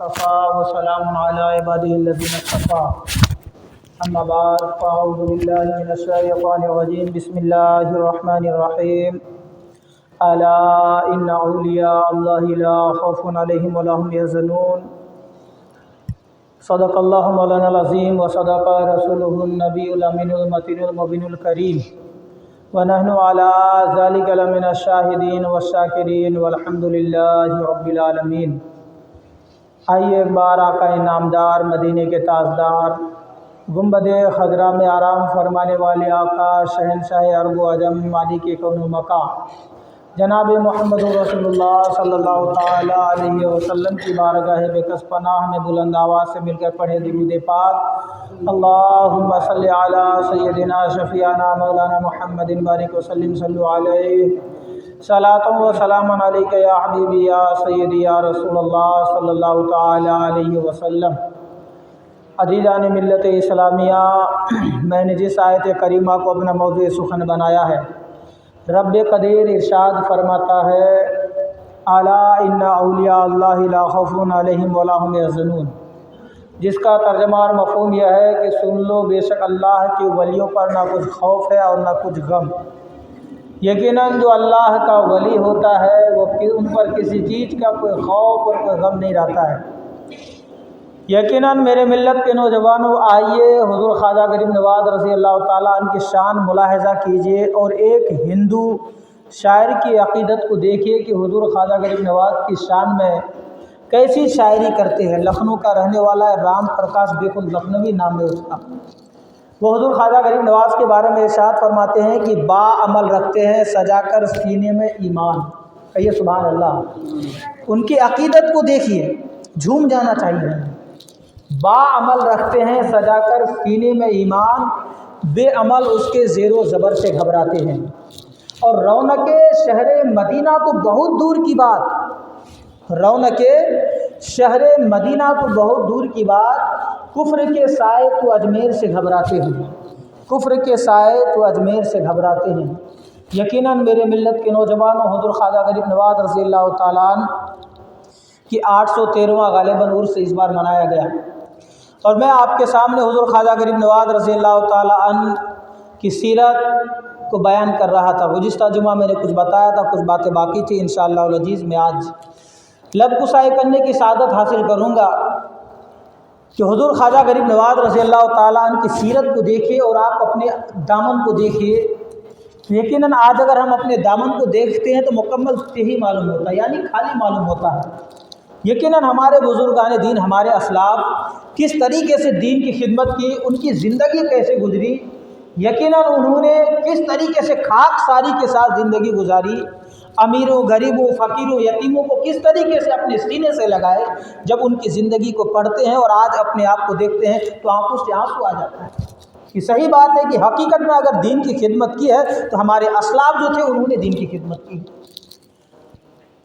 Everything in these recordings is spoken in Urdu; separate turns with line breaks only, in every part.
اصطفى وسلام على عباده الذين اصطفى اما بعد فاعوذ بالله من الشيطان الرجيم بسم الله الرحمن الرحيم الا ان اولیاء الله لا خوف عليهم ولا هم يحزنون صدق الله مولانا العظيم وصدق رسوله النبي الامين المتين المبين الكريم ونحن على ذلك لمن الشاهدين والشاكرين والحمد لله رب العالمين۔ آئیے ایک بار آقا نامدار مدینے کے تاجدار گنبد خضرا میں آرام فرمانے والے آقا شہنشاہ عرب و عجم مالک کون و مکان جناب محمد رسول اللہ صلی اللہ تعالی علیہ وسلم کی بارگاہ بکس پناہ میں بلند آواز سے مل کر پڑھے درود پاک۔ اللہم صلی علی سیدنا شفیعنا مولانا محمد بارک وسلم صلو علیہ صلاۃ و سلام علیک یا حبیبی یا سیدی یا رسول اللہ صلی اللہ تعالی علیہ وسلم۔ عزیزان ملت اسلامیہ، میں نے جس آیت کریمہ کو اپنا موضوع سخن بنایا ہے، رب قدیر ارشاد فرماتا ہے الا ان اولیاء اللہ لا خوف علیہم ولا هم یحزنون، جس کا ترجمہ اور مفہوم یہ ہے کہ سن لو، بے شک اللہ کے ولیوں پر نہ کچھ خوف ہے اور نہ کچھ غم۔ یقیناً جو اللہ کا ولی ہوتا ہے وہ ان پر کسی چیز کا کوئی خوف اور کوئی غم نہیں رہتا ہے۔ یقیناً میرے ملت کے نوجوانوں، آئیے حضور خواجہ غریب نواز رضی اللہ تعالیٰ عنہ کی شان ملاحظہ کیجیے اور ایک ہندو شاعر کی عقیدت کو دیکھیے کہ حضور خواجہ غریب نواز کی شان میں کیسی شاعری کرتے ہیں۔ لکھنؤ کا رہنے والا ہے، رام پرکاش بیخ لکھنوی نام ہے اس کا۔ وہ حضور خواجہ غریب نواز کے بارے میں ارشاد فرماتے ہیں کہ با عمل رکھتے ہیں سجا کر سینے میں ایمان۔ کہیے سبحان اللہ۔ ان کی عقیدت کو دیکھیے، جھوم جانا چاہیے۔ با عمل رکھتے ہیں سجا کر سینے میں ایمان، بے عمل اس کے زیر و زبر سے گھبراتے ہیں۔ اور رونق شہر مدینہ تو بہت دور کی بات، رونق شہر مدینہ تو بہت دور کی بات، کفر کے سائے تو اجمیر سے گھبراتے ہیں، کفر کے سائے تو اجمیر سے گھبراتے ہیں۔ یقیناً میرے ملت کے نوجوانوں، حضور خواجہ غریب نواز رضی اللہ تعالیٰ عنہ کی 813واں غالباً عرس اس بار منایا گیا، اور میں آپ کے سامنے حضور خواجہ غریب نواز رضی اللہ تعالیٰ عنہ کی سیرت کو بیان کر رہا تھا۔ گزشتہ جمعہ میں نے کچھ بتایا تھا، کچھ باتیں باقی تھی۔ انشاءاللہ العزیز میں آج لب کسائی کرنے کی سعادت حاصل کروں گا کہ حضور خواجہ غریب نواز رضی اللہ تعالیٰ عنہ کی سیرت کو دیکھیے اور آپ اپنے دامن کو دیکھیے۔ یقیناً آج اگر ہم اپنے دامن کو دیکھتے ہیں تو مکمل صحیح معلوم ہوتا ہے، یعنی خالی معلوم ہوتا ہے۔ یقیناً ہمارے بزرگان دین، ہمارے اسلاف کس طریقے سے دین کی خدمت کی، ان کی زندگی کیسے گزری، یقیناً انہوں نے کس طریقے سے خاک ساری کے ساتھ زندگی گزاری، امیروں، غریبوں، فقیروں، یتیموں کو کس طریقے سے اپنے سینے سے لگائے۔ جب ان کی زندگی کو پڑھتے ہیں اور آج اپنے آپ کو دیکھتے ہیں تو آنکھوں سے آنسو آ جاتا ہے۔ یہ صحیح بات ہے کہ حقیقت میں اگر دین کی خدمت کی ہے تو ہمارے اسلاف جو تھے انہوں نے دین کی خدمت کی۔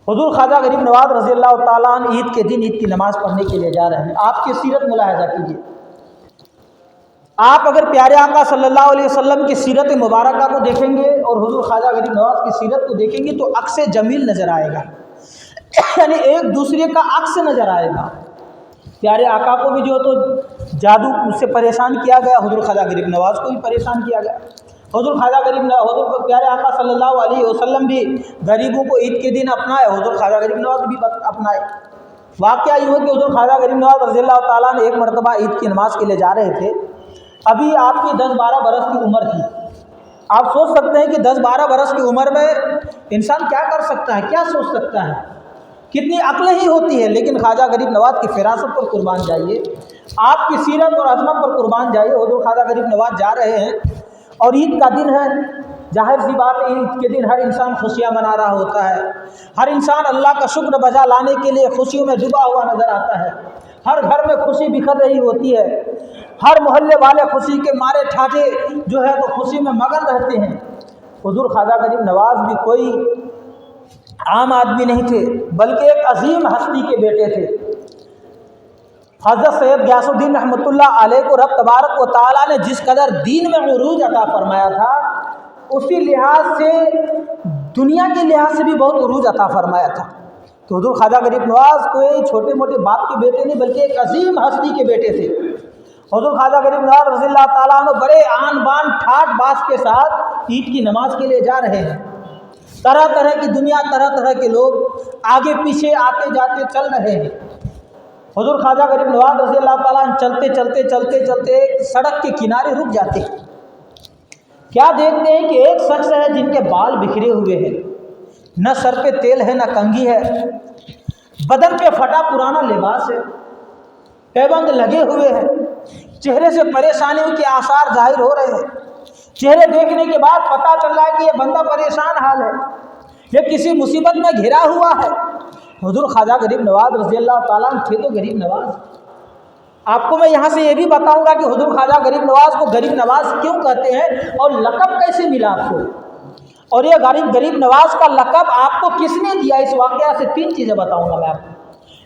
حضور خواجہ غریب نواز رضی اللہ تعالیٰ عنہ عید کے دن عید کی نماز پڑھنے کے لیے جا رہے ہیں۔ آپ کی سیرت ملاحظہ کیجیے۔ آپ اگر پیارے آقا صلی اللہ علیہ وسلم کی سیرت مبارکہ کو دیکھیں گے اور حضور خواجہ غریب نواز کی سیرت کو دیکھیں گے تو عکس جمیل نظر آئے گا، یعنی ایک دوسرے کا عکس نظر آئے گا۔ پیارے آقا کو بھی جو تو جادو سے پریشان کیا گیا، حضور خواجہ غریب نواز کو بھی پریشان کیا گیا۔ حضور پیارے آقا صلی اللہ علیہ وسلم بھی غریبوں کو عید کے دن اپنائے، حضور خواجہ غریب نواز بھی اپنائے۔ واقعہ یہ ہو کہ حضور خواجہ غریب نواز رضی اللہ تعالیٰ نے ایک مرتبہ عید کی نماز کے لیے جا رہے تھے۔ ابھی آپ کی 10-12 برس کی عمر تھی۔ آپ سوچ سکتے ہیں کہ 10-12 برس کی عمر میں انسان کیا کر سکتا ہے، کیا سوچ سکتا ہے، کتنی عقلیں ہی ہوتی ہے۔ لیکن خواجہ غریب نواز کی فراست پر قربان جائیے، آپ کی سیرت اور عظمت پر قربان جائیے۔ حضور خواجہ غریب نواز جا رہے ہیں اور عید کا دن ہے، ظاہر سی بات ہے عید کے دن ہر انسان خوشیاں منا رہا ہوتا ہے، ہر انسان اللہ کا شکر بجا لانے کے لیے خوشیوں میں ڈوبا ہوا نظر آتا ہے، ہر گھر میں خوشی بکھر رہی ہوتی ہے، ہر محلے والے خوشی کے مارے ٹھاٹے جو ہے تو خوشی میں مگن رہتے ہیں۔ حضور خواجہ غریب نواز بھی کوئی عام آدمی نہیں تھے، بلکہ ایک عظیم ہستی کے بیٹے تھے۔ حضرت سید غیاث الدین رحمۃ اللہ علیہ کو رب تبارک و تعالیٰ نے جس قدر دین میں عروج عطا فرمایا تھا، اسی لحاظ سے دنیا کے لحاظ سے بھی بہت عروج عطا فرمایا تھا۔ تو حضور خواجہ غریب نواز کوئی چھوٹے موٹے باپ کے بیٹے نہیں بلکہ ایک عظیم ہستی کے بیٹے تھے۔ حضور خواجہ غریب نواز رضی اللہ تعالیٰ عنہ بڑے آن بان ٹھاٹ باز کے ساتھ عید کی نماز کے لیے جا رہے ہیں۔ طرح طرح کی دنیا، طرح طرح کے لوگ آگے پیچھے آتے جاتے چل رہے ہیں۔ حضور خواجہ غریب نواز رضی اللہ تعالیٰ عنہ چلتے چلتے چلتے چلتے ایک سڑک کے کنارے رک جاتے ہیں۔ کیا دیکھتے ہیں کہ ایک شخص ہے جن کے بال بکھرے ہوئے ہیں، نہ سر پہ تیل ہے نہ کنگھی ہے، بدن پہ پھٹا پرانا لباس ہے، پیبند لگے ہوئے ہیں، چہرے سے پریشانیوں کے آثار ظاہر ہو رہے ہیں۔ چہرے دیکھنے کے بعد پتہ چل رہا ہے کہ یہ بندہ پریشان حال ہے، یہ کسی مصیبت میں گھرا ہوا ہے۔ حضور خواجہ غریب نواز رضی اللہ تعالیٰ عنہ تھے تو غریب نواز۔ آپ کو میں یہاں سے یہ بھی بتاؤں گا کہ حضور خواجہ غریب نواز کو غریب نواز کیوں کہتے ہیں اور لقب کیسے ملا آپ کو، اور یہ غریب نواز کا لقب آپ کو کس نے دیا۔ اس واقعہ سے 3 چیزیں بتاؤں گا میں آپ کو۔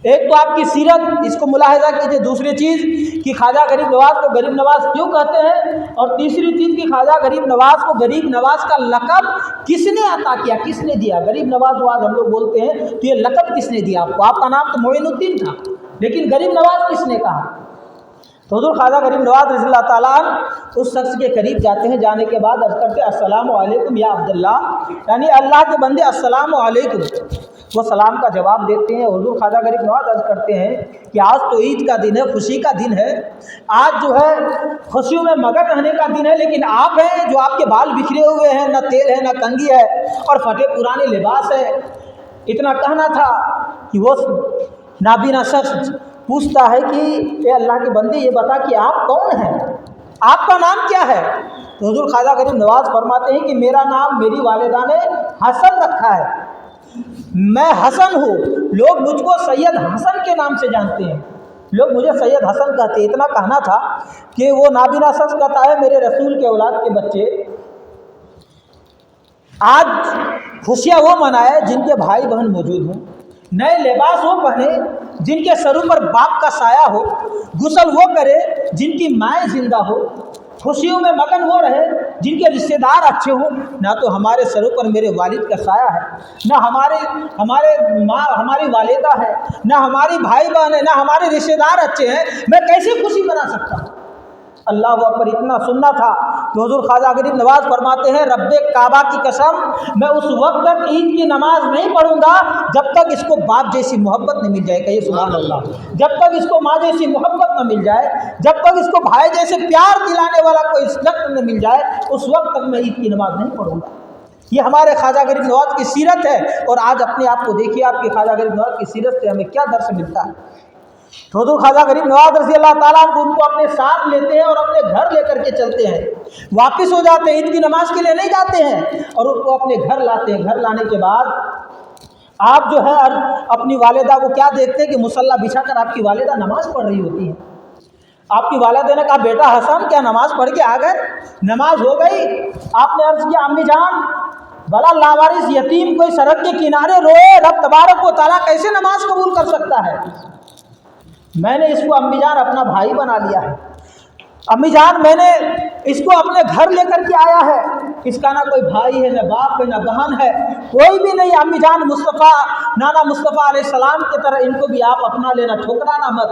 ایک تو آپ کی سیرت، اس کو ملاحظہ کیجیے۔ دوسری چیز کہ خواجہ غریب نواز کو غریب نواز کیوں کہتے ہیں، اور تیسری چیز کہ خواجہ غریب نواز کو غریب نواز کا لقب کس نے عطا کیا، کس نے دیا۔ غریب نواز ہم لوگ بولتے ہیں تو یہ لقب کس نے دیا آپ کو؟ آپ کا نام تو معین الدین تھا، لیکن غریب نواز کس نے کہا؟ تو حضور خواجہ غریب نواز رضی اللہ تعالیٰ عنہ اس شخص کے قریب جاتے ہیں، جانے کے بعد عرض کرتے السلام علیکم یا عبداللہ، یعنی اللہ کے بندے السلام علیکم۔ وہ سلام کا جواب دیتے ہیں۔ حضور خواجہ غریب نواز عرض کرتے ہیں کہ آج تو عید کا دن ہے، خوشی کا دن ہے، آج جو ہے خوشیوں میں مگن رہنے کا دن ہے، لیکن آپ ہیں جو آپ کے بال بکھرے ہوئے ہیں، نہ تیل ہے نہ کنگھی ہے اور پھٹے پرانے لباس ہے۔ اتنا کہنا تھا کہ وہ نابینا شخص پوچھتا ہے کہ اے اللہ کے بندے یہ بتا کہ آپ کون ہیں، آپ کا نام کیا ہے؟ تو حضور خواجہ غریب نواز فرماتے ہیں کہ میرا نام میری والدہ نے حسن رکھا ہے، میں حسن ہوں، لوگ مجھ کو سید حسن کے نام سے جانتے ہیں، لوگ مجھے سید حسن کہتے ہیں۔ اتنا کہنا تھا کہ وہ نابینا شخص کہتا ہے میرے رسول کے اولاد کے بچے آج خوشیاں وہ منائے جن کے بھائی بہن موجود ہوں، نئے لباس وہ پہنے جن کے سروں پر باپ کا سایہ ہو، غسل وہ کرے جن کی مائیں زندہ ہو، خوشیوں میں مگن وہ رہے جن کے رشتہ دار اچھے ہوں۔ نہ تو ہمارے سروں پر میرے والد کا سایہ ہے، نہ ہماری والدہ ہے، نہ ہماری بھائی بہن ہے، نہ ہمارے رشتہ دار اچھے ہیں، میں کیسے خوشی منا سکتا ہوں؟ اللہ اکبر۔ اتنا سننا تھا کہ حضور خواجہ غریب نواز فرماتے ہیں رب کعبہ کی قسم میں اس وقت تک عید کی نماز نہیں پڑھوں گا جب تک اس کو باپ جیسی محبت نہ مل جائے، کہیے سبحان اللہ، جب تک اس کو ماں جیسی محبت نہ مل جائے، جب تک اس کو بھائی جیسے پیار دلانے والا کوئی شخص نہ مل جائے، اس وقت تک میں عید کی نماز نہیں پڑھوں گا۔ یہ ہمارے خواجہ غریب نواز کی سیرت ہے، اور آج اپنے آپ کو دیکھیے آپ کی خواجہ غریب نواز کی سیرت سے ہمیں کیا درس ملتا ہے۔ تو حضور خواجہ غریب نواز رضی اللہ تعالیٰ عنہ ان کو اپنے ساتھ لیتے ہیں اور اپنے گھر لے کر کے چلتے ہیں، واپس ہو جاتے ہیں، عید کی نماز کے لیے نہیں جاتے ہیں، اور ان کو اپنے گھر لاتے ہیں۔ گھر لانے کے بعد آپ جو ہے اپنی والدہ کو کیا دیکھتے ہیں کہ مصلی بچھا کر آپ کی والدہ نماز پڑھ رہی ہوتی ہے۔ آپ کی والدہ نے کہا بیٹا حسن کیا نماز پڑھ کے آ گئے؟ نماز ہو گئی؟ آپ نے عرض کیا امی جان بلا لاوارث یتیم کوئی سڑک کے کنارے روئے، رب تبارک و تعالیٰ کیسے نماز قبول کر سکتا ہے؟ میں نے اس کو امی جان اپنا بھائی بنا لیا ہے، امی جان میں نے اس کو اپنے گھر لے کر کے آیا ہے، اس کا نہ کوئی بھائی ہے، نہ باپ ہے، نہ بہن ہے، کوئی بھی نہیں۔ امی جان مصطفیٰ نانا مصطفیٰ علیہ السلام کی طرح ان کو بھی آپ اپنا لینا، ٹھکرانا مت۔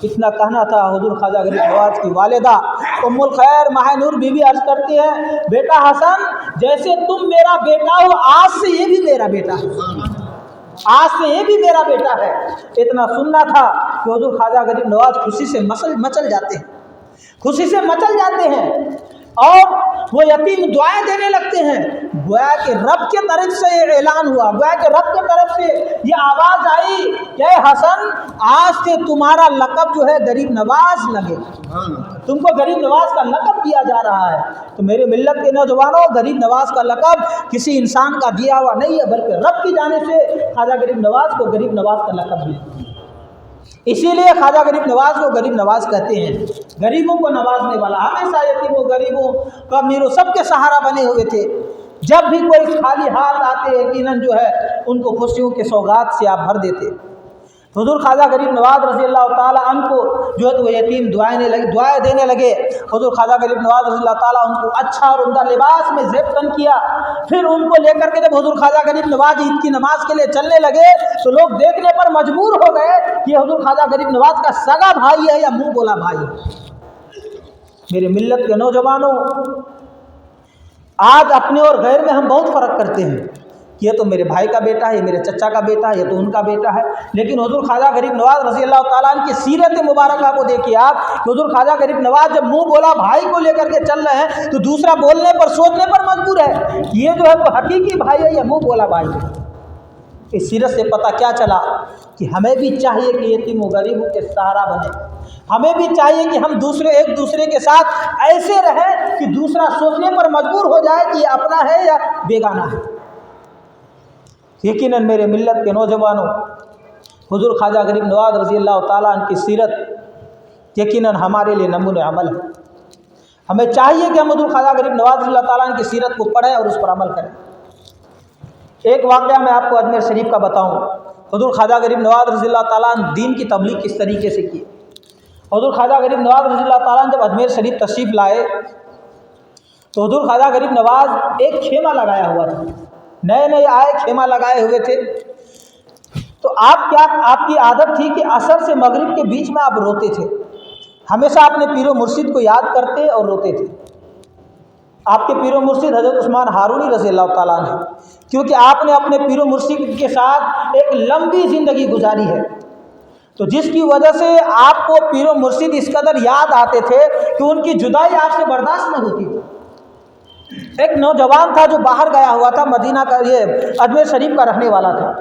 اتنا کہنا تھا حضور خواجہ غریب نواز کی والدہ ام الخیر ماہ نور بی بی عرض کرتی ہے بیٹا حسن جیسے تم میرا بیٹا ہو، آج سے یہ بھی میرا بیٹا ہے، آج سے یہ بھی میرا بیٹا ہے۔ اتنا سننا تھا کہ حضور خواجہ غریب نواز خوشی سے مچل جاتے ہیں، خوشی سے مچل جاتے ہیں، اور وہ یتیم دعائیں دینے لگتے ہیں۔ گویا کہ رب کے طرف سے یہ اعلان ہوا، گویا کہ رب کے طرف سے یہ آواز آئی کہ اے حسن آج سے تمہارا لقب جو ہے غریب نواز لگے، تم کو غریب نواز کا لقب دیا جا رہا ہے۔ تو میرے ملت کے نوجوانوں، غریب نواز کا لقب کسی انسان کا دیا ہوا نہیں ہے، بلکہ رب کی جانب سے خواجہ غریب نواز کو غریب نواز کا لقب دیا۔ اسی لیے خواجہ غریب نواز کو غریب نواز کہتے ہیں، غریبوں کو نوازنے والا، ہمیشہ یتیموں غریبوں کا امیروں سب کے سہارا بنے ہوئے تھے۔ جب بھی کوئی خالی ہاتھ آتے یقیناً جو ہے ان کو خوشیوں کے سوغات سے آپ بھر دیتے۔ حضور خواجہ غریب نواز رضی اللہ تعالیٰ عنہ کو جو ہے تو وہ یتیم دعائیں دینے لگے. حضور خواجہ غریب نواز رضی اللہ تعالیٰ عنہ کو اچھا اور عمدہ لباس میں زیب کیا. پھر ان کو لے کر کے جب حضور خواجہ غریب نواز عید کی نماز کے لیے چلنے لگے تو لوگ دیکھنے پر مجبور ہو گئے کہ یہ حضور خواجہ غریب نواز کا سگا بھائی ہے یا منہ بولا بھائی ہے. میرے ملت کے نوجوانوں، آج اپنے اور غیر میں ہم بہت فرق کرتے ہیں کہ یہ تو میرے بھائی کا بیٹا ہے، یہ میرے چچا کا بیٹا ہے، یہ تو ان کا بیٹا ہے. لیکن حضور خواجہ غریب نواز رضی اللہ تعالیٰ عنہ کی سیرت مبارکہ کو دیکھیے آپ کہ حضور خواجہ غریب نواز جب منہ بولا بھائی کو لے کر کے چل رہے ہیں تو دوسرا بولنے پر سوچنے پر مجبور ہے کہ یہ جو ہے وہ حقیقی بھائی ہے یا منہ بولا بھائی ہے. اس سیرت سے پتہ کیا چلا کہ ہمیں بھی چاہیے کہ یتیم و غریبوں کے سہارا بنے. ہمیں بھی چاہیے کہ ہم ایک دوسرے کے ساتھ ایسے رہیں کہ دوسرا سوچنے پر مجبور ہو جائے کہ یہ اپنا ہے یا بیگانہ ہے. یقیناً میرے ملت کے نوجوانوں، حضور خواجہ غریب نواز رضی اللہ تعالیٰ عنہ کی سیرت یقیناً ہمارے لیے نمونۂ عمل ہے. ہمیں چاہیے کہ ہم حضور خواجہ غریب نواز رضی اللہ تعالیٰ عنہ کی سیرت کو پڑھیں اور اس پر عمل کریں. ایک واقعہ میں آپ کو اجمیر شریف کا بتاؤں. حضور خواجہ غریب نواز رضی اللہ تعالیٰ عنہ دین کی تبلیغ کس طریقے سے کی. حضور خواجہ غریب نواز رضی اللہ تعالیٰ عنہ جب اجمیر شریف تشریف لائے تو حضور خواجہ غریب نواز ایک خیمہ لگایا ہوا تھا. نئے آئے خیمہ لگائے ہوئے تھے. تو آپ کی عادت تھی کہ عصر سے مغرب کے بیچ میں آپ روتے تھے. ہمیشہ اپنے پیر و مرشد کو یاد کرتے اور روتے تھے. آپ کے پیر و مرشد حضرت عثمان ہارونی رضی اللہ تعالیٰ عنہ، کیونکہ آپ نے اپنے پیر و مرشد کے ساتھ ایک لمبی زندگی گزاری ہے، تو جس کی وجہ سے آپ کو پیر و مرشد اس قدر یاد آتے تھے کہ ان کی جدائی آپ سے برداشت نہ ہوتی تھی. ایک نوجوان تھا جو باہر گیا ہوا تھا، مدینہ کا، یہ اجمیر شریف کا رہنے والا تھا.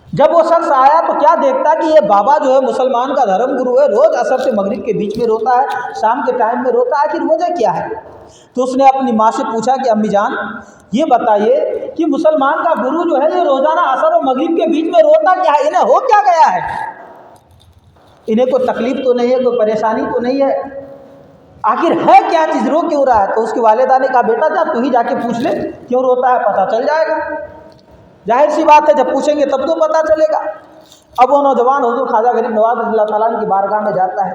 جب وہ شخص آیا تو کیا دیکھتا کہ یہ بابا جو ہے مسلمان کا دھرم گرو ہے، روز عصر سے مغرب کے بیچ میں روتا ہے، شام کے ٹائم میں روتا ہے، آخر وجہ کیا ہے؟ تو اس نے اپنی ماں سے پوچھا کہ امی جان یہ بتائیے کہ مسلمان کا گرو جو ہے یہ روزانہ عصر و مغرب کے بیچ میں روتا کیا ہے؟ انہیں ہو کیا گیا ہے؟ انہیں کوئی تکلیف تو نہیں ہے، کوئی پریشانی تو نہیں ہے، آخر ہے کیا چیز، رو کیوں رہا ہے؟ تو اس کی والدہ نے کہا بیٹا جا تو ہی جا کے پوچھ لے کیوں روتا ہے، پتہ چل جائے گا. ظاہر سی بات ہے جب پوچھیں گے تب تو پتہ چلے گا. اب وہ نوجوان حضور خواجہ غریب نواز رضی اللہ تعالیٰ عنہ کی بارگاہ میں جاتا ہے،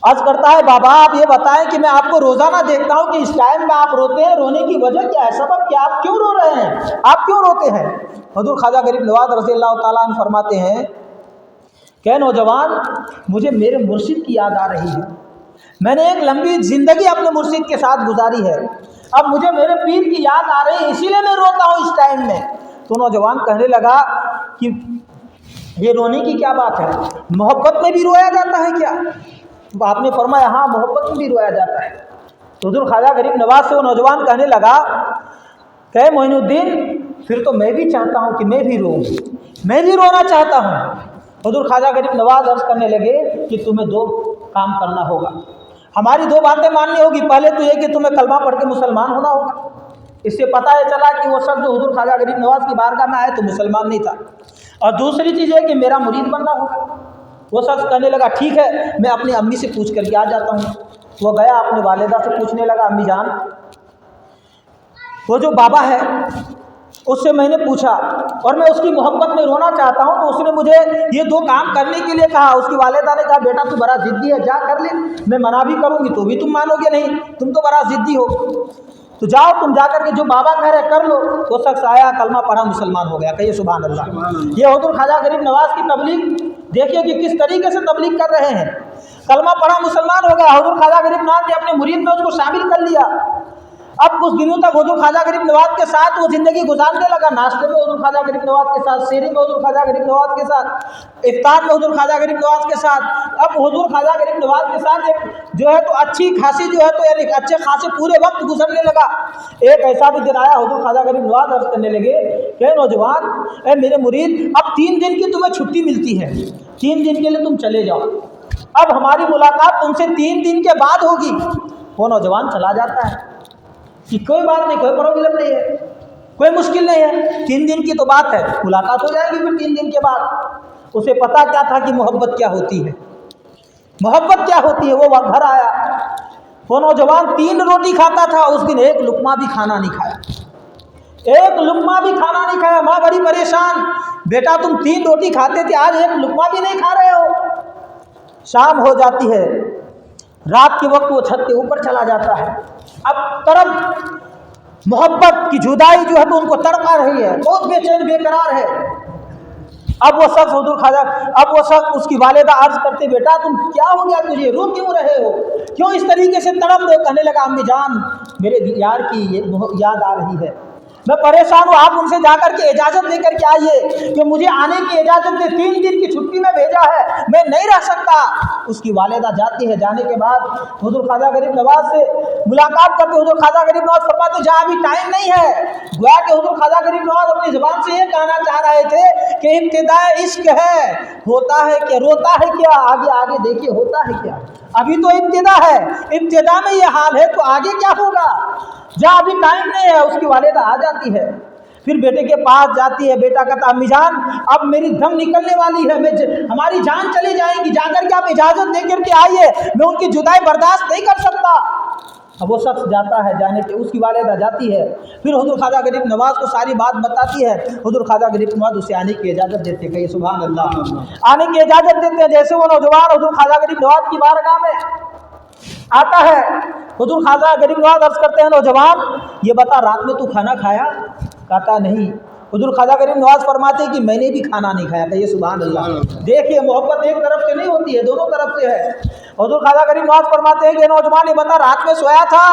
عرض کرتا ہے بابا آپ یہ بتائیں کہ میں آپ کو روزانہ دیکھتا ہوں کہ اس ٹائم میں آپ روتے ہیں، رونے کی وجہ کیا ہے، سبب کیا، آپ کیوں رو رہے ہیں، آپ کیوں روتے ہیں؟ حضور خواجہ غریب نواز رضی اللہ تعالیٰ عنہ فرماتے ہیں کہ نوجوان مجھے میرے مرشد کی یاد آ رہی ہے. میں نے ایک لمبی زندگی اپنے مرشد کے ساتھ گزاری ہے، اب مجھے میرے پیر کی یاد آ رہی ہے، اسی لیے میں روتا ہوں اس ٹائم میں. تو نوجوان کہنے لگا کہ یہ رونے کی کیا بات ہے، محبت میں بھی رویا جاتا ہے کیا؟ آپ نے فرمایا ہاں محبت میں بھی رویا جاتا ہے. تو حضور خواجہ غریب نواز سے وہ نوجوان کہنے لگا کہ معین الدین پھر تو میں بھی چاہتا ہوں کہ میں بھی روں، میں بھی رونا چاہتا ہوں. حضور خواجہ غریب نواز عرض کرنے لگے کہ تمہیں دو کام کرنا ہوگا، ہماری دو باتیں ماننی ہوگی. پہلے تو یہ کہ تمہیں کلمہ پڑھ کے مسلمان ہونا ہوگا. اس سے پتہ یہ چلا کہ وہ شخص جو حضور خواجہ غریب نواز کی بارگاہ میں آئے تو مسلمان نہیں تھا. اور دوسری چیز یہ کہ میرا مرید بننا ہوگا. وہ شخص کہنے لگا ٹھیک ہے میں اپنی امی سے پوچھ کر کے آ جاتا ہوں. وہ گیا اپنی والدہ سے پوچھنے لگا امی جان وہ جو بابا ہے اس سے میں نے پوچھا اور میں اس کی محبت میں رونا چاہتا ہوں تو اس نے مجھے یہ دو کام کرنے کے لیے کہا. اس کی والدہ نے کہا بیٹا تو بڑا ضدی ہے، جا کر لے، میں منع بھی کروں گی تو بھی تم مانو گے نہیں، تم تو بڑا ضدی ہو، تو جاؤ تم جا کر کے جو بابا کہہ رہے کر لو. وہ شخص آیا، کلمہ پڑھا، مسلمان ہو گیا. کہیے سبحان اللہ. یہ حضور خواجہ غریب نواز کی تبلیغ دیکھیے کہ کس طریقے سے تبلیغ کر رہے ہیں. کلمہ پڑھا، مسلمان ہو گیا. حضور خواجہ غریب نواز نے اپنے مرید میں اس کو شامل کر لیا. اب کچھ دنوں تک حضور خواجہ غریب نواز کے ساتھ وہ زندگی گزارنے لگا. ناشتے میں حضور خواجہ غریب نواز کے ساتھ، سحری میں حضور خواجہ غریب نواز کے ساتھ، افطار میں حضور خواجہ غریب نواز کے ساتھ. اب حضور خواجہ غریب نواز کے ساتھ ایک جو ہے تو اچھی خاصی جو ہے تو یعنی اچھے خاصے پورے وقت گزرنے لگا. ایک ایسا بھی دن آیا حضور خواجہ غریب نواز عرض کرنے لگے کہ نوجوان اے میرے مرید اب 3 دن کی تمہیں چھٹی ملتی ہے، 3 دن کے لیے تم چلے جاؤ، اب ہماری ملاقات تم سے 3 دن کے بعد ہوگی. وہ نوجوان چلا جاتا ہے کہ کوئی بات نہیں، کوئی پرابلم نہیں ہے، کوئی مشکل نہیں ہے، 3 دن کی تو بات ہے، ملاقات ہو جائے گی پھر 3 دن کے بعد. اسے پتہ کیا تھا کہ محبت کیا ہوتی ہے، محبت کیا ہوتی ہے. وہ گھر آیا، وہ نوجوان 3 روٹی کھاتا تھا، اس دن 1 لقمہ بھی کھانا نہیں کھایا، 1 لقمہ بھی کھانا نہیں کھایا. ماں بڑی پریشان، بیٹا تم 3 روٹی کھاتے تھے، آج 1 لقمہ بھی نہیں کھا رہے ہو۔ شام ہو جاتی ہے، رات کے وقت وہ چھت کے اوپر چلا جاتا ہے۔ اب طرف محبت کی جدائی جو ہے تو ان کو تڑپا رہی ہے، بہت بے چین بے قرار ہے۔ اب وہ شخص حضور خواجہ، اب وہ شخص اس کی والدہ عرض کرتے، بیٹا تم کیا ہو گیا تجھے، رو کیوں رہے ہو، کیوں اس طریقے سے تڑپ رہے؟ کہنے لگا امی جان میرے یار کی یاد آ رہی ہے، میں پریشان ہوں، آپ ان سے جا کر کے اجازت لے کر کے آئیے کہ مجھے آنے کی اجازت دے، 3 دن کی چھٹی میں بھیجا ہے، میں نہیں رہ سکتا۔ اس کی والدہ جاتی ہے، جانے کے بعد حضور خواجہ غریب نواز سے ملاقات کرتے، حضور خواجہ غریب نواز فرماتے جہاں ابھی ٹائم نہیں ہے۔ گویا کہ حضور خواجہ غریب نواز اپنی زبان سے یہ کہنا چاہ رہے تھے کہ ابتدائے عشق ہے، ہوتا ہے کہ روتا ہے کیا، آگے آگے دیکھیے ہوتا ہے کیا، ابھی تو ابتدا ہے، ابتدا میں یہ حال ہے تو آگے کیا ہوگا، جہاں ابھی ٹائم نہیں ہے۔ اس کی والدہ آ جاتی ہے، پھر بیٹے کے پاس جاتی ہے، بیٹا کہتا امی جان اب میری دم نکلنے والی ہے، ہماری جان چلی جائے گی، جا کر کے آپ اجازت دے کر کے آئیے، میں ان کی جدائی برداشت نہیں کر سکتا۔ اب وہ شخص جاتا ہے، جانے کے اس کی والدہ جاتی ہے، پھر حضور خواجہ غریب نواز کو ساری بات بتاتی ہے۔ حضور خواجہ غریب نواز اسے آنے کی اجازت دیتے، کہیے سبحان اللہ، آنے کی اجازت دیتے ہیں۔ جیسے وہ نوجوان حضور خواجہ غریب نواز کی بارگاہ میں آتا ہے، حضور خواجہ غریب نواز عرض کرتے ہیں نوجوان یہ بتا رات میں تو کھانا کھایا؟ کہتا نہیں۔ حضور خواجہ غریب نواز فرماتے ہیں کہ میں نے بھی کھانا نہیں کھایا، کہیے سبحان اللہ۔ دیکھیے محبت ایک طرف سے نہیں ہوتی ہے، دونوں طرف سے ہے۔ حضور خواجہ غریب نواز فرماتے ہیں کہ نوجوان یہ بتا رات میں سویا تھا؟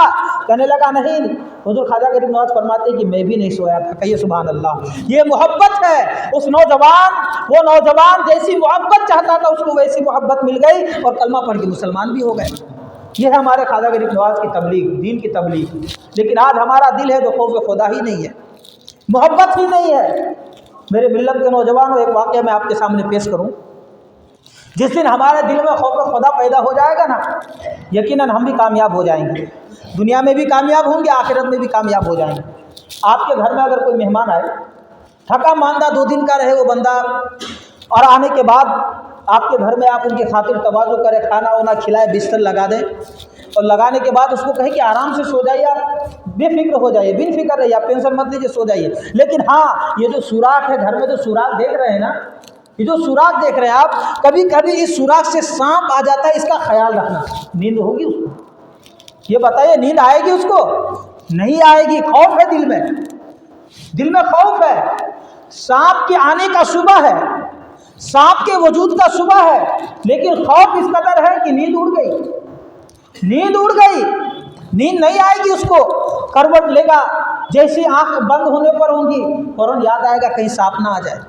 کہنے لگا نہیں۔ حضور خواجہ غریب نواز فرماتے ہیں کہ میں بھی نہیں سویا تھا، کہیے سبحان اللہ۔ یہ محبت ہے، اس نوجوان، وہ نوجوان جیسی محبت چاہتا تھا اس کو ویسی محبت مل گئی اور کلمہ پڑھ کے مسلمان بھی ہو گئے۔ یہ ہے ہمارے خواجہ غریب نواز کی تبلیغ، دین کی تبلیغ۔ لیکن آج ہمارا دل ہے تو خوف خدا ہی نہیں ہے، محبت ہی نہیں ہے۔ میرے ملت کے نوجوانوں، ایک واقعہ میں آپ کے سامنے پیش کروں۔ جس دن ہمارے دل میں خوف خدا پیدا ہو جائے گا نا، یقیناً ہم بھی کامیاب ہو جائیں گے، دنیا میں بھی کامیاب ہوں گے، آخرت میں بھی کامیاب ہو جائیں گے۔ آپ کے گھر میں اگر کوئی مہمان آئے، تھکا ماندہ 2 دن کا رہے وہ بندہ، اور آنے کے بعد آپ کے گھر میں آپ ان کی خاطر تواضع کریں، کھانا وانا کھلائے، بستر لگا دیں، اور لگانے کے بعد اس کو کہیں کہ آرام سے سو جائیے، آپ بے فکر ہو جائیے، بن فکر رہیے، آپ ٹینشن مت لیجیے، سو جائیے۔ لیکن ہاں یہ جو سوراخ ہے گھر میں، جو سوراخ دیکھ رہے ہیں نا، یہ جو سوراخ دیکھ رہے ہیں آپ، کبھی کبھی اس سوراخ سے سانپ آ جاتا ہے، اس کا خیال رکھنا۔ نیند ہوگی اس کو؟ یہ بتائیے نیند آئے گی اس کو؟ نہیں آئے گی، خوف ہے دل میں، دل میں خوف ہے۔ سانپ کے آنے کا شبہ ہے، سانپ کے وجود کا شبہ ہے، لیکن خوف اس قدر ہے کہ نیند اڑ گئی، نیند اڑ گئی، نیند نہیں آئے گی اس کو۔ کروٹ لے گا، جیسی آنکھ بند ہونے پر ہوں گی فوراً یاد آئے گا کہیں سانپ نہ آ جائے،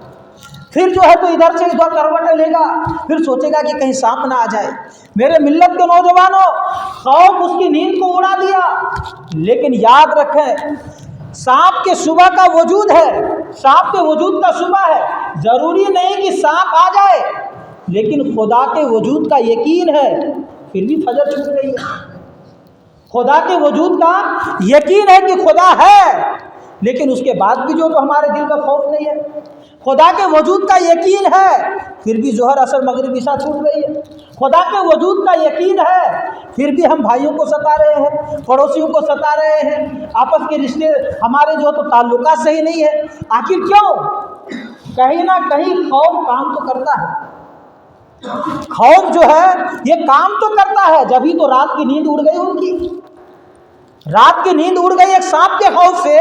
پھر جو ہے تو ادھر سے ادھر کروٹیں لے گا، پھر سوچے گا کہ کہیں سانپ نہ آ جائے۔ میرے ملت کے نوجوانوں، خوف اس کی نیند کو اڑا دیا، لیکن یاد رکھیں سانپ کے شبہ کا وجود ہے، سانپ کے وجود کا شبہ ہے، ضروری نہیں کہ سانپ آ جائے، لیکن خدا کے وجود کا یقین ہے، پھر بھی فجر چھوٹ رہی ہے۔ خدا کے وجود کا یقین ہے کہ خدا ہے، لیکن اس کے بعد بھی جو تو ہمارے دل میں خوف نہیں ہے۔ خدا کے وجود کا یقین ہے، پھر بھی ظہر عصر مغرب عشاء چھوٹ رہی ہے۔ خدا کے وجود کا یقین ہے، پھر بھی ہم بھائیوں کو ستا رہے ہیں، پڑوسیوں کو ستا رہے ہیں، آپس کے رشتے ہمارے جو تو تعلقات صحیح نہیں ہے۔ آخر کیوں؟ کہیں نہ کہیں خوف کام تو کرتا ہے، خوف جو ہے یہ کام تو کرتا ہے۔ جبھی تو رات کی نیند اڑ گئی ان کی، رات کی نیند اڑ گئی ایک سانپ کے خوف سے،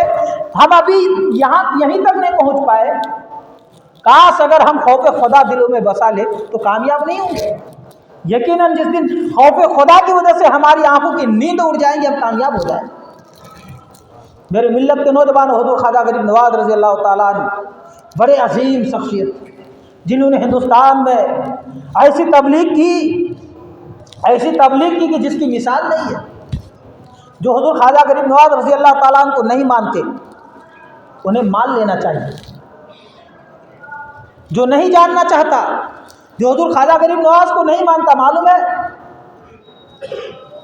ہم ابھی یہیں تک نہیں پہنچ پائے۔ کاش اگر ہم خوف خدا دلوں میں بسا لے تو کامیاب نہیں ہوں گے۔ یقیناً جس دن خوف خدا کی وجہ سے ہماری آنکھوں کی نیند اڑ جائیں گی، ہم کامیاب ہو جائیں گے۔ میرے ملت کے نوجوان، حضور خواجہ غریب نواز رضی اللہ تعالیٰ عنہ بڑے عظیم شخصیت، جنہوں نے ہندوستان میں ایسی تبلیغ کی کہ جس کی مثال نہیں ہے۔ جو حضور خواجہ غریب نواز رضی اللہ تعالیٰ عنہ کو نہیں مانتے انہیں مان لینا چاہیے۔ جو نہیں جاننا چاہتا، جو حضور خواجہ غریب نواز کو نہیں مانتا،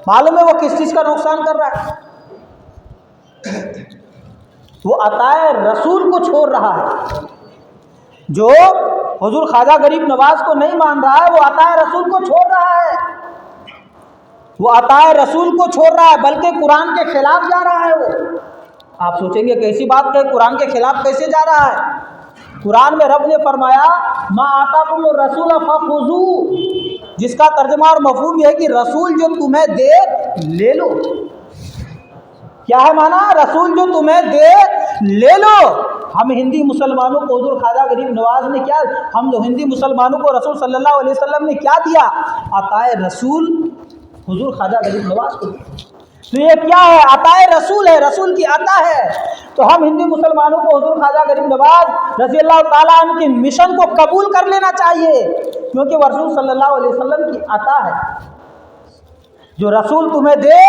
معلوم ہے وہ کس چیز کا نقصان کر رہا ہے؟ وہ عطائے رسول کو چھوڑ رہا ہے۔ جو حضور خواجہ غریب نواز کو نہیں مان رہا ہے وہ عطائے رسول کو چھوڑ رہا ہے، وہ عطائے رسول کو چھوڑ رہا ہے، بلکہ قرآن کے خلاف جا رہا ہے۔ وہ آپ سوچیں گے کیسی بات ہے، قرآن کے خلاف کیسے جا رہا ہے؟ قرآن میں رب نے فرمایا ما آتاکم الرسول فخذو، جس کا ترجمہ اور مفہوم یہ ہے کہ رسول جو تمہیں دے لے لو۔ کیا ہے معنی؟ رسول جو تمہیں دے لے لو۔ ہم ہندی مسلمانوں کو حضور خواجہ غریب نواز نے کیا، ہم ہندی مسلمانوں کو رسول صلی اللہ علیہ وسلم نے کیا دیا؟ عطائے رسول حضور خواجہ غریب نواز کو دیا۔ تو یہ کیا ہے؟ عطائے رسول ہے، رسول کی عطا ہے۔ تو ہم ہندی مسلمانوں کو حضور خواجہ غریب نواز رضی اللہ تعالیٰ عنہ کی مشن کو قبول کر لینا چاہیے، کیونکہ وہ رسول صلی اللہ علیہ وسلم کی عطا ہے۔ جو رسول تمہیں دے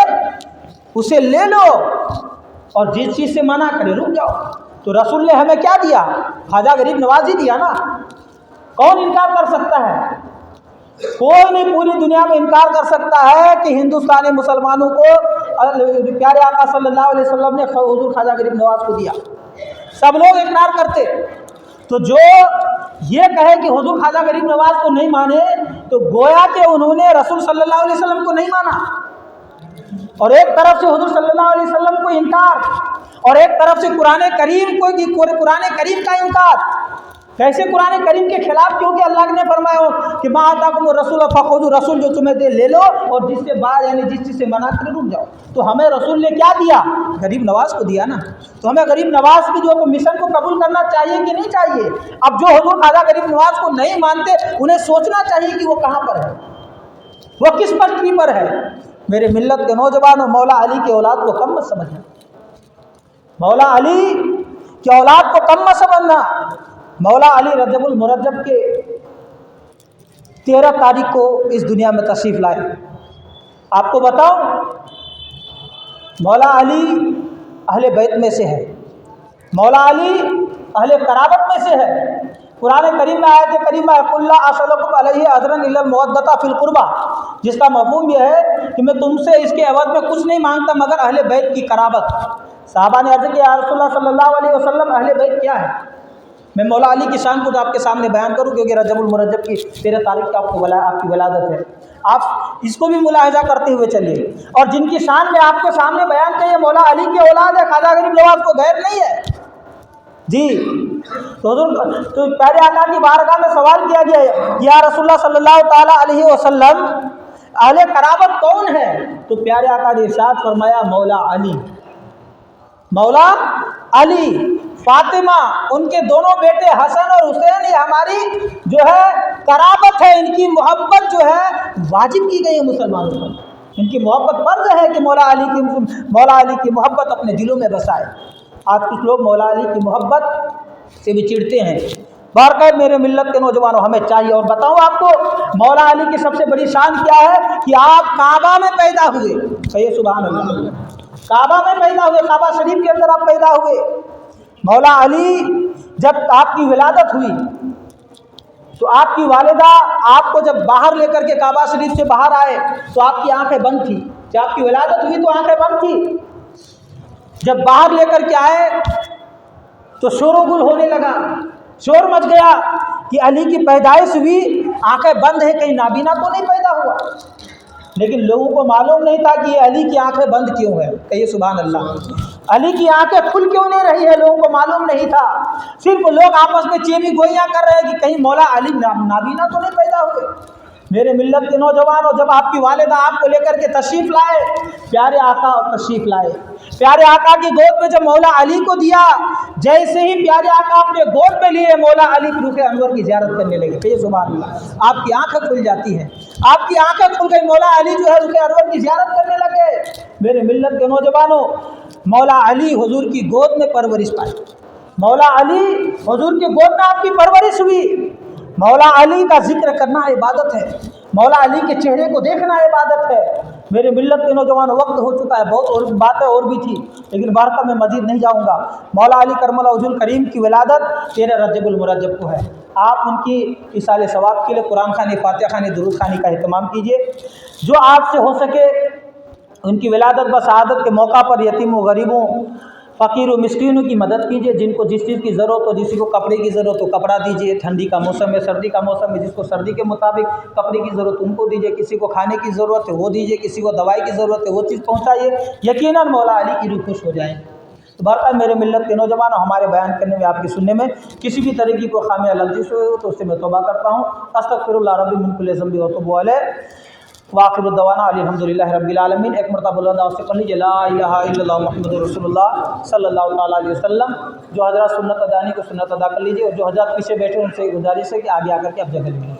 اسے لے لو، اور جس چیز سے منع کرے رک جاؤ۔ تو رسول نے ہمیں کیا دیا؟ خواجہ غریب نواز ہی دیا نا۔ کون انکار کر سکتا ہے؟ کوئی نہیں پوری دنیا میں انکار کر سکتا ہے کہ ہندوستانی مسلمانوں کو پیارے آقا صلی اللہ علیہ وسلم نے حضور خواجہ غریب نواز کو دیا۔ سب لوگ اقرار کرتے۔ تو جو یہ کہے کہ حضور خواجہ غریب نواز کو نہیں مانے تو گویا کہ انہوں نے رسول صلی اللہ علیہ وسلم کو نہیں مانا، اور ایک طرف سے حضور صلی اللہ علیہ وسلم کو انکار، اور ایک طرف سے قرآن کریم کا انکار۔ کیسے قرآن کریم کے خلاف؟ کیونکہ اللہ نے فرمایا کہ ما آتاکم الرسول فخذوا، رسول جو تمہیں دے لے لو، اور جس سے بعد یعنی جس چیز سے منع کرے رک جاؤ۔ تو ہمیں رسول نے کیا دیا؟ غریب نواز کو دیا نا۔ تو ہمیں غریب نواز کی جو مشن کو قبول کرنا چاہیے کہ نہیں چاہیے؟ اب جو حضور خواجہ غریب نواز کو نہیں مانتے انہیں سوچنا چاہیے کہ وہ کہاں پر ہے، وہ کس پٹری پر ہے۔ میرے ملت کے نوجوانوں، مولا علی کی اولاد کو کم مت سمجھنا، مولا علی کی اولاد کو کم مت سمجھنا۔ مولا علی رجب المرجب کے 13 تاریخ کو اس دنیا میں تشریف لائے۔ آپ کو بتاؤں، مولا علی اہل بیت میں سے ہے، مولا علی اہل قرابت میں سے ہے۔ قرآن کریم میں آیت کریمہ قل لا اسألکم علیہ اجرا الا المودۃ فی القربى، جس کا مفہوم یہ ہے کہ میں تم سے اس کے عوض میں کچھ نہیں مانگتا مگر اہل بیت کی قرابت۔ صحابہ نے عرض کیا یا رسول اللہ صلی اللہ علیہ وسلم اہل بیت کیا ہے؟ میں مولا علی کی شان کو آپ کے سامنے بیان کروں، کیونکہ رجب المرجب کی 13 تاریخ کو آپ کی ولادت ہے۔ آپ اس کو بھی ملاحظہ کرتے ہوئے چلیے، اور جن کی شان میں آپ کے سامنے بیان کیے مولا علی کی اولاد ہے، خواجہ غریب نواز کو غیر نہیں ہے جی۔ تو پیارے آقا کی بارگاہ میں سوال کیا گیا یا رسول اللہ صلی اللہ تعالیٰ علیہ وسلم اہل قرابت کون ہے؟ تو پیارے آقا نے ارشاد فرمایا مولا علی، مولا علی، فاطمہ، ان کے دونوں بیٹے حسن اور حسین، یہ ہماری جو ہے قرابت ہے، ان کی محبت جو ہے واجب کی گئی ہے مسلمانوں پر، ان کی محبت فرض ہے کہ مولا علی کی محبت اپنے دلوں میں بسائے۔ آج کچھ لوگ مولا علی کی محبت سے بھی چڑھتے ہیں۔ بارکہ میرے ملت کے نوجوانوں، ہمیں چاہیے، اور بتاؤں آپ کو مولا علی کی سب سے بڑی شان کیا ہے کہ آپ کعبہ میں پیدا ہوئے، کہیے سبحان اللہ، کعبہ میں پیدا ہوئے، کعبہ شریف کے اندر آپ پیدا ہوئے۔ مولا علی جب آپ کی ولادت ہوئی تو آپ کی والدہ آپ کو جب باہر لے کر کے کعبہ شریف سے باہر آئے تو آپ کی آنکھیں بند تھی، جب آپ کی ولادت ہوئی تو آنکھیں بند تھی، جب باہر لے کر کے آئے تو شور و گل ہونے لگا، شور مچ گیا کہ علی کی پیدائش ہوئی، آنکھیں بند ہیں، کہیں نابینا تو نہیں پیدا ہوا۔ لیکن لوگوں کو معلوم نہیں تھا کہ یہ علی کی آنکھیں بند کیوں ہیں، کہیے سبحان اللہ، علی کی آنکھیں کھل کیوں نہیں رہی ہے، لوگوں کو معلوم نہیں تھا۔ صرف لوگ آپس میں چیمی گوئیاں کر رہے ہیں کہ کہیں مولا علی نابینا تو نہیں پیدا ہوئے۔ میرے ملت کے نوجوانوں، جب آپ کی والدہ آپ کو لے کر کے تشریف لائے، پیارے آقا تشریف لائے، پیارے آقا کی گود میں جب مولا علی کو دیا، جیسے ہی پیارے آقا اپنے گود میں لیے مولا علی رخ انور کی زیارت کرنے لگے، کہیے سبحان اللہ، آپ کی آنکھیں کھل جاتی ہیں، آپ کی آنکھیں کھل گئی، مولا علی جو ہے رخ انور کی زیارت کرنے لگے۔ میرے ملت کے نوجوانوں، مولا علی حضور کی گود میں پرورش پائی، مولا علی حضور کی گود میں آپ کی پرورش ہوئی۔ مولا علی کا ذکر کرنا عبادت ہے، مولا علی کے چہرے کو دیکھنا عبادت ہے۔ میرے ملت کے نوجوانوں، وقت ہو چکا ہے، بہت اور باتیں اور بھی تھی لیکن بارکہ میں مزید نہیں جاؤں گا۔ مولا علی کرم اللہ وجہ الکریم کی ولادت 13 رجب المرجب کو ہے۔ آپ ان کی ایصال ثواب کے لیے قرآن خوانی، فاتحہ خوانی، درود خوانی کا اہتمام کیجیے۔ جو آپ سے ہو سکے ان کی ولادت و شہادت کے موقع پر یتیم و غریبوں، فقیر و مسکینوں کی مدد کیجیے، جن کو جس چیز کی ضرورت ہو، کسی کو کپڑے کی ضرورت ہو کپڑا دیجیے، ٹھنڈی کا موسم ہے، سردی کا موسم ہے، جس کو سردی کے مطابق کپڑے کی ضرورت ان کو دیجیے، کسی کو کھانے کی ضرورت ہے وہ دیجیے، کسی کو دوائی کی ضرورت ہے وہ چیز پہنچائیے، یقیناً مولا علی کی روح خوش ہو جائیں۔ تو بہرحال میرے ملت کے نوجوانوں، ہمارے بیان کرنے میں، آپ کے سننے میں کسی بھی طرح کی کوئی خامی یا لغزش ہوئی ہو تو اس سے میں توبہ کرتا ہوں۔ استغفر اللہ ربی من کل ذنب و اتوب الیہ، وآخر الدعوانا الحمدللہ رب العالمین۔ ایک مرتبہ بلند آواز سے پڑھ لیجیے لا الہ الا اللہ محمد رسول اللہ صلی اللہ تعالیٰ علیہ وسلم۔ جو حضرات سنت ادا نہیں کو سنت ادا کر لیجیے، اور جو حضرات پیچھے بیٹھے ان سے گزارش ہے کہ آگے آ کر کے اب جگہ لیں۔